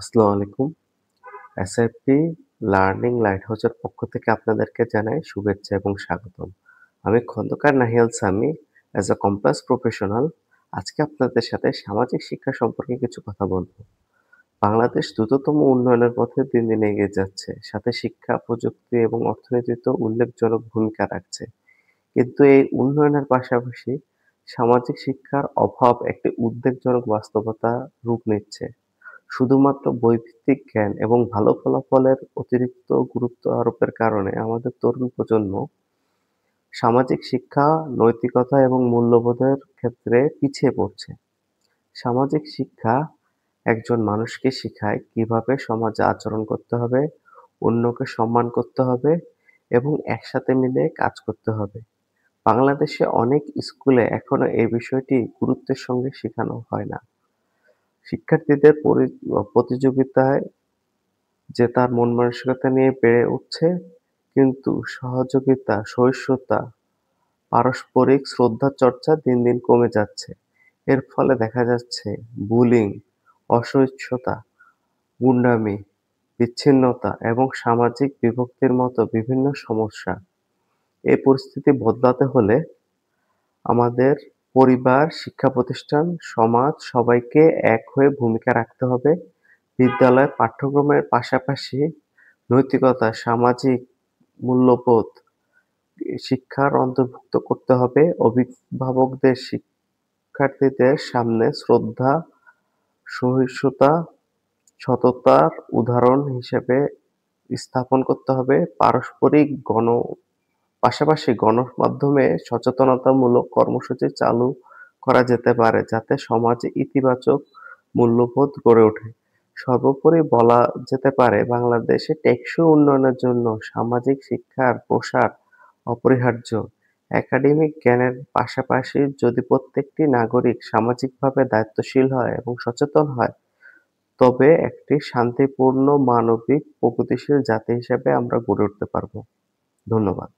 আসসালামু আলাইকুম। SIP learning লাইটহাউসের পক্ষ থেকে আপনাদেরকে জানাই শুভেচ্ছা এবং স্বাগতম। আমি Khandaker Nahiyal Sami as a compass professional আজকে আপনাদের সাথে সামাজিক শিক্ষা সম্পর্কে কিছু কথা বলব। বাংলাদেশ দ্রুততম উন্নয়নের পথে দিন দিন এগিয়ে যাচ্ছে। সাথে শিক্ষা, প্রযুক্তি এবং অর্থনীতিতেও উল্লেখজনক ভূমিকা রাখছে। কিন্তু এই উন্নয়নের পাশাপাশি সামাজিক শিক্ষার অভাব একটি উদ্বেগজনক বাস্তবতা রূপ নিচ্ছে। শুধুমাত্র বইভিত্তিক জ্ঞান এবং ভালো ফলাফলের অতিরিক্ত গুরুত্ব আরোপের কারণে আমাদের তরুণ প্রজন্ম সামাজিক শিক্ষা, নৈতিকতা এবং মূল্যবোধের ক্ষেত্রে পিছিয়ে পড়ছে। সামাজিক শিক্ষা একজন মানুষকে শেখায় কিভাবে সমাজে আচরণ করতে হবে, অন্যকে সম্মান করতে হবে এবং একসাথে মিলে কাজ করতে হবে। বাংলাদেশে অনেক স্কুলে এখনো এই বিষয়টি গুরুত্বের সঙ্গে শেখানো হয় না। শিক্ষার্থীদের প্রতিযোগিতায় যে তার মন মানসিকতা নিয়ে বেড়ে উঠছে, কিন্তু সহযোগিতা, সহিষ্ণুতা, পারস্পরিক শ্রদ্ধা চর্চা দিন দিন কমে যাচ্ছে। এর ফলে দেখা যাচ্ছে বুলিং, অসহিষ্ণুতা, গুন্ডামি, বিচ্ছিন্নতা এবং সামাজিক বিভক্তির মতো বিভিন্ন সমস্যা। এই পরিস্থিতি বদলাতে হলে আমাদের পরিবার, শিক্ষা প্রতিষ্ঠান, সমাজ সবাইকে এক হয়ে ভূমিকা রাখতে হবে। বিদ্যালয়ের পাঠ্যক্রমের পাশাপাশি নৈতিকতা, সামাজিক মূল্যবোধ শিক্ষার অন্তর্ভুক্ত করতে হবে। অভিভাবকদের শিক্ষার্থীদের সামনে শ্রদ্ধা, সহিষ্ণুতা, সততার উদাহরণ হিসেবে স্থাপন করতে হবে। পাশাপাশি গণমাধ্যমে সচেতনতামূলক কর্মসূচি চালু করা যেতে পারে, যাতে সমাজে ইতিবাচক মূল্যবোধ গড়ে ওঠে। সর্বোপরি বলা যেতে পারে, বাংলাদেশে টেকসই উন্নয়নের জন্য সামাজিক শিক্ষার প্রসার অপরিহার্য। একাডেমিক জ্ঞানের পাশাপাশি যদি প্রত্যেকটি নাগরিক সামাজিকভাবে দায়িত্বশীল হয় এবং সচেতন হয়, তবে একটি শান্তিপূর্ণ, মানবিক, প্রগতিশীল জাতি হিসেবে আমরা গড়ে উঠতে পারব। ধন্যবাদ।